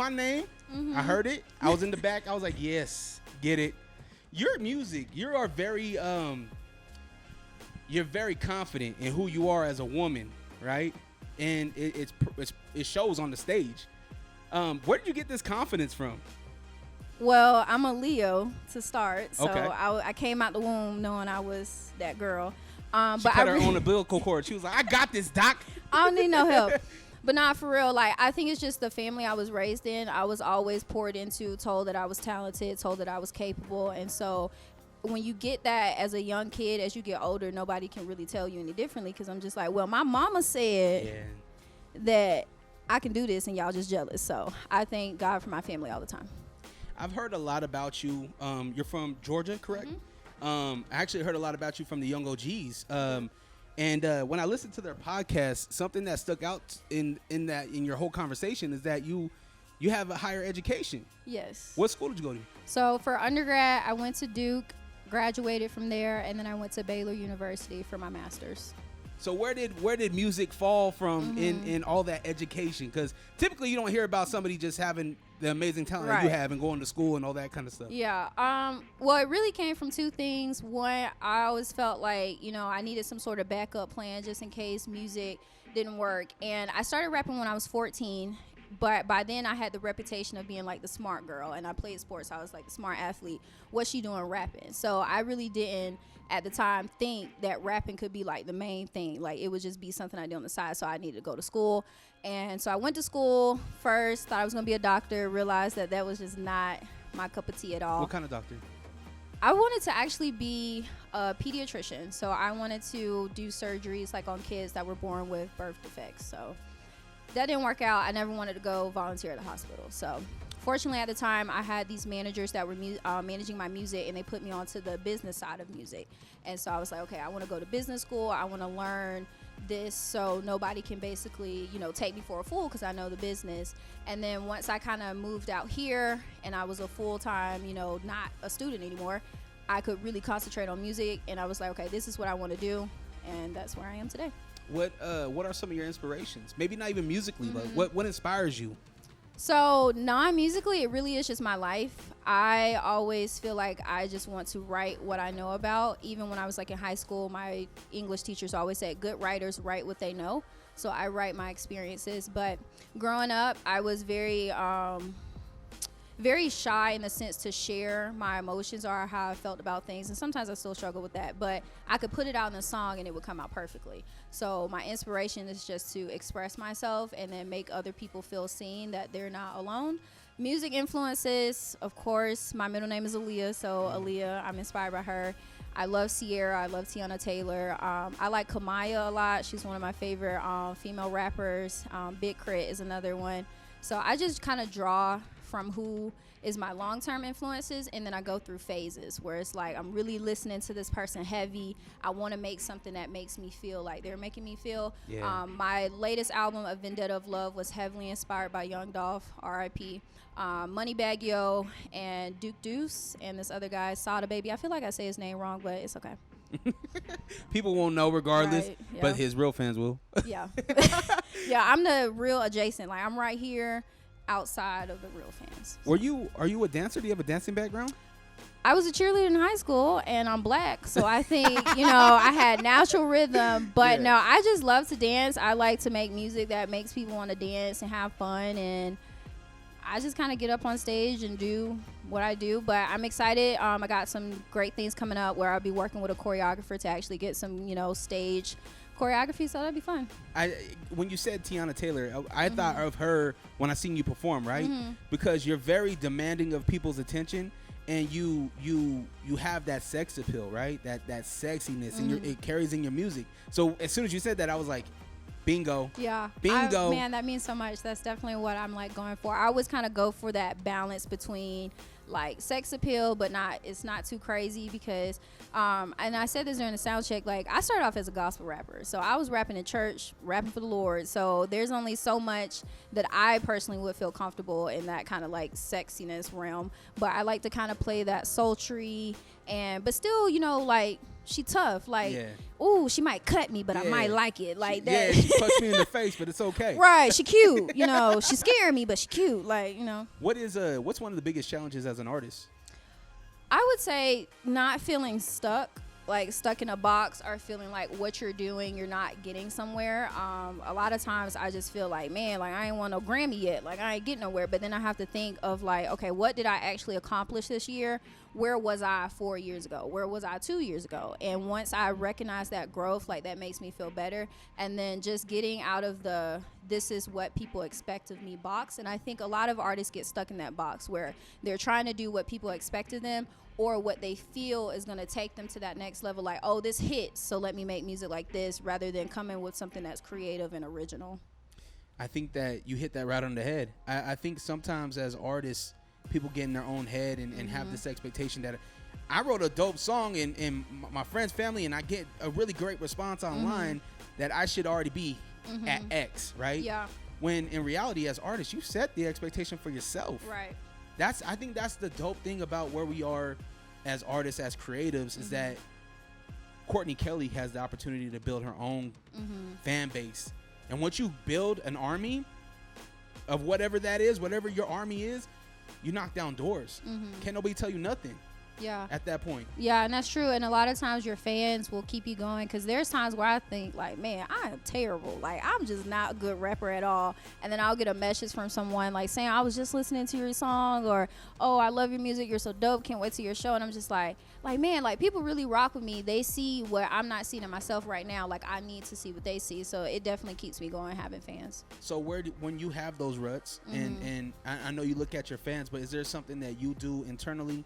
my name. I heard it. I was in the back. I was like, yes, get it. Your music, you're very confident in who you are as a woman, right? And it shows on the stage. Where did you get this confidence from? Well, I'm a Leo to start, so Okay. I came out the womb knowing I was that girl. She But cut I her really, on the umbilical cord. She was like, I got this, doc. I don't need no help. But not for real. Like, I think it's just the family I was raised in. I was always poured into, told that I was talented, told that I was capable. And so when you get that as a young kid, as you get older, nobody can really tell you any differently, because I'm just like, well, my mama said that I can do this and y'all just jealous. So I thank God for my family all the time. I've heard a lot about you. You're from Georgia, correct? I actually heard a lot about you from the Young OGs. And when I listened to their podcast, something that stuck out in your whole conversation is that you have a higher education. Yes. What school did you go to? So for undergrad, I went to Duke, graduated from there, and then I went to Baylor University for my master's. So where did music fall from in all that education? Because typically you don't hear about somebody just having the amazing talent that you have and going to school and all that kind of stuff. Yeah. Well, it really came from two things. One, I always felt like, I needed some sort of backup plan just in case music didn't work. And I started rapping when I was 14. But by then I had the reputation of being like the smart girl, and I played sports. So I was like the smart athlete. What's she doing rapping? So I really didn't at the time think that rapping could be like the main thing. Like it would just be something I did on the side. So I needed to go to school. And so I went to school first, thought I was going to be a doctor, realized that was just not my cup of tea at all. What kind of doctor? I wanted to actually be a pediatrician. So I wanted to do surgeries like on kids that were born with birth defects. So that didn't work out. I never wanted to go volunteer at the hospital. So fortunately at the time I had these managers that were managing my music, and they put me onto the business side of music. And so I was like, okay, I want to go to business school. I want to learn this so nobody can basically, take me for a fool, because I know the business. And then once I kind of moved out here and I was a full-time, not a student anymore, I could really concentrate on music. And I was like, okay, this is what I want to do. And that's where I am today. What are some of your inspirations? Maybe not even musically, but what inspires you? So non-musically, it really is just my life. I always feel like I just want to write what I know about. Even when I was like in high school, my English teachers always said good writers write what they know. So I write my experiences. But growing up, I was very shy in the sense to share my emotions or how I felt about things. And sometimes I still struggle with that, but I could put it out in a song and it would come out perfectly. So my inspiration is just to express myself and then make other people feel seen, that they're not alone. Music influences, of course, my middle name is Aaliyah. So Aaliyah, I'm inspired by her. I love Sierra. I love Tiana Taylor. I like Kamaya a lot. She's one of my favorite female rappers. Big Crit is another one. So I just kind of draw from who is my long-term influences, and then I go through phases where it's like I'm really listening to this person heavy. I want to make something that makes me feel like they're making me feel. My latest album, A Vendetta of Love, was heavily inspired by Young Dolph, R.I.P., Moneybagg Yo, and Duke Deuce, and this other guy, Sada Baby. I feel like I say his name wrong, but it's okay. People won't know regardless, Right, yeah. but his real fans will. Yeah. Yeah, I'm the real adjacent. Like, I'm right here outside of the real fans. Are you a dancer? Do you have a dancing background? I was a cheerleader in high school, and I'm black, so I think I had natural rhythm. But no, I just love to dance. I like to make music that makes people want to dance and have fun, and I just kind of get up on stage and do what I do. But I'm excited. I got some great things coming up where I'll be working with a choreographer to actually get some stage choreography, so that'd be fun. When you said Tiana Taylor, I thought of her when I seen you perform, right? Because you're very demanding of people's attention, and you have that sex appeal, right? That sexiness, and it carries in your music. So as soon as you said that, I was like, bingo. Yeah. Bingo. Man, that means so much. That's definitely what I'm like going for. I always kind of go for that balance between like sex appeal, but it's not too crazy, because and I said this during the sound check, like I started off as a gospel rapper, so I was rapping in church, rapping for the Lord. So there's only so much that I personally would feel comfortable in that kind of like sexiness realm, but I like to kind of play that sultry but still like she tough. Like, Yeah. ooh, she might cut me, but I Yeah. might like it. Like that. Yeah, she punched me in the face, but it's okay. Right, she cute. You know, she scared me, but she cute. Like, you know. What's one of the biggest challenges as an artist? I would say not feeling stuck in a box, or feeling like what you're doing, you're not getting somewhere. A lot of times I just feel like, man, like I ain't won no Grammy yet. Like I ain't getting nowhere. But then I have to think of like, okay, what did I actually accomplish this year? Where was I 4 years ago? Where was I 2 years ago? And once I recognize that growth, like that makes me feel better. And then just getting out of the, this is what people expect of me box. And I think a lot of artists get stuck in that box where they're trying to do what people expect of them, or what they feel is going to take them to that next level. Like, oh, this hits, so let me make music like this, rather than coming with something that's creative and original. I think that you hit that right on the head. I think sometimes as artists, people get in their own head and have this expectation that I wrote a dope song in my friend's family, and I get a really great response online that I should already be at X, right? Yeah. When in reality, as artists, you set the expectation for yourself. Right. I think that's the dope thing about where we are as artists, as creatives, is that Courtney Kelly has the opportunity to build her own fan base. And once you build an army of whatever that is, whatever your army is, you knock down doors. Can't nobody tell you nothing. Yeah. At that point. Yeah, and that's true. And a lot of times your fans will keep you going, because there's times where I think like, man, I am terrible. Like, I'm just not a good rapper at all. And then I'll get a message from someone like saying, I was just listening to your song, or, oh, I love your music, you're so dope, can't wait to your show. And I'm just like, man, like people really rock with me. They see what I'm not seeing in myself right now. Like, I need to see what they see. So it definitely keeps me going, having fans. So when you have those ruts, and I know you look at your fans, but is there something that you do internally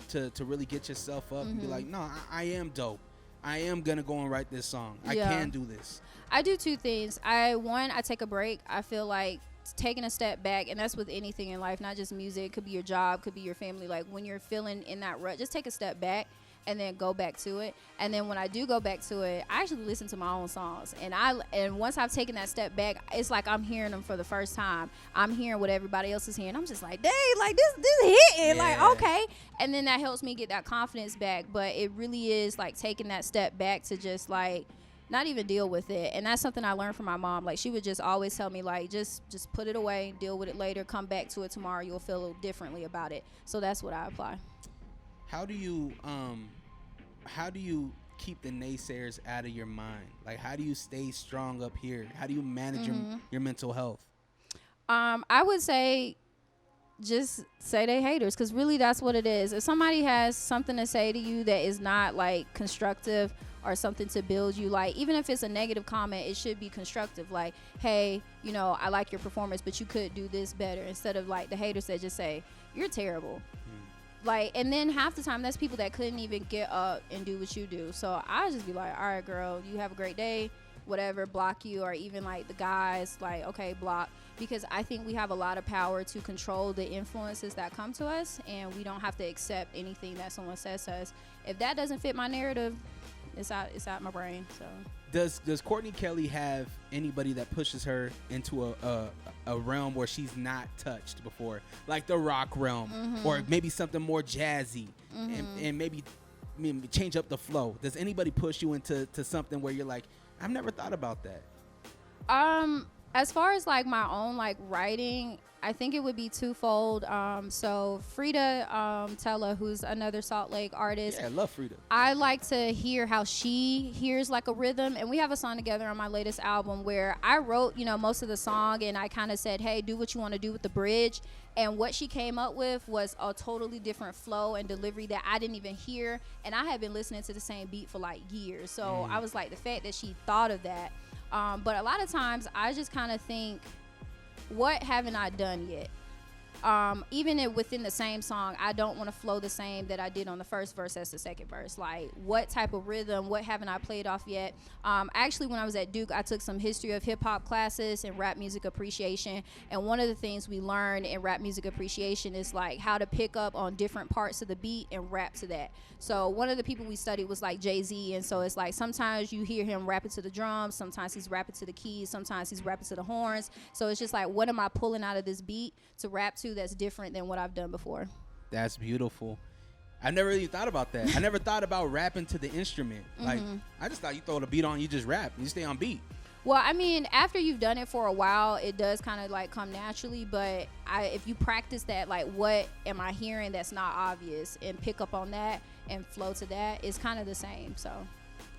to really get yourself up and be like, no, I am dope. I am going to go and write this song. I can do this. I do two things. I take a break. I feel like taking a step back, and that's with anything in life, not just music. It could be your job, could be your family. Like when you're feeling in that rut, just take a step back and then go back to it. And then when I do go back to it, I actually listen to my own songs. And once I've taken that step back, it's like I'm hearing them for the first time. I'm hearing what everybody else is hearing. I'm just like, dang, like this hitting. Like, okay. And then that helps me get that confidence back. But it really is like taking that step back to just like not even deal with it. And that's something I learned from my mom. Like she would just always tell me like, just put it away, deal with it later, come back to it tomorrow. You'll feel a little differently about it. So that's what I apply. How do you keep the naysayers out of your mind? Like, how do you stay strong up here? How do you manage your mental health? I would say just say they haters, because really that's what it is. If somebody has something to say to you that is not like constructive or something to build you, like even if it's a negative comment, it should be constructive. Like, hey, you know, I like your performance, but you could do this better, instead of like the haters that just say you're terrible. Like, and then half the time that's people that couldn't even get up and do what you do. So I just be like, all right, girl, you have a great day, whatever, block you. Or even like the guys, like, okay, block. Because I think we have a lot of power to control the influences that come to us, and we don't have to accept anything that someone says to us. If that doesn't fit my narrative, it's out my brain. So does Courtney Kelly have anybody that pushes her into a realm where she's not touched before, like the rock realm, or maybe something more jazzy, and maybe change up the flow? Does anybody push you into something where you're like, I've never thought about that? As far as like my own like writing, I think it would be twofold. So Frida Tella, who's another Salt Lake artist. Yeah, I love Frida. I like to hear how she hears like a rhythm. And we have a song together on my latest album where I wrote, you know, most of the song, and I kind of said, hey, do what you want to do with the bridge. And what she came up with was a totally different flow and delivery that I didn't even hear. And I had been listening to the same beat for like years. So I was like, the fact that she thought of that. But a lot of times I just kind of think, what haven't I done yet? Even within the same song, I don't want to flow the same that I did on the first verse as the second verse. Like, what type of rhythm, what haven't I played off yet? Actually, when I was at Duke, I took some history of hip-hop classes and rap music appreciation. And one of the things we learned in rap music appreciation is, like, how to pick up on different parts of the beat and rap to that. So one of the people we studied was, like, Jay-Z. And so it's like sometimes you hear him rapping to the drums, sometimes he's rapping to the keys, sometimes he's rapping to the horns. So it's just like, what am I pulling out of this beat to rap to that's different than what I've done before? That's beautiful. I never really thought about that. I never thought about rapping to the instrument. Like, I just thought you throw the beat on, you just rap, and you stay on beat. Well, I mean, after you've done it for a while, it does kind of like come naturally. But if you practice that, like, what am I hearing that's not obvious, and pick up on that and flow to that, it's kind of the same. So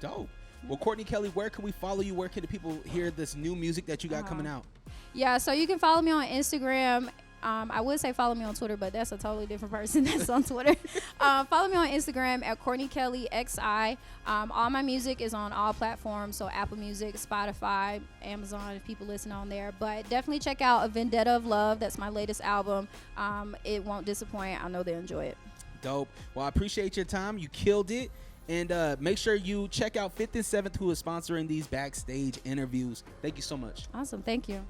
dope. Well, Courtney Kelly, where can we follow you? Where can the people hear this new music that you got coming out? Yeah, so you can follow me on Instagram. I would say follow me on Twitter, but that's a totally different person that's on Twitter. Follow me on Instagram at Courtney Kelly XI. All my music is on all platforms, so Apple Music, Spotify, Amazon, if people listen on there. But definitely check out A Vendetta of Love. That's my latest album. It won't disappoint. I know they'll enjoy it. Dope. Well, I appreciate your time. You killed it. And make sure you check out 5th and 7th, who is sponsoring these Backstage interviews. Thank you so much. Awesome. Thank you.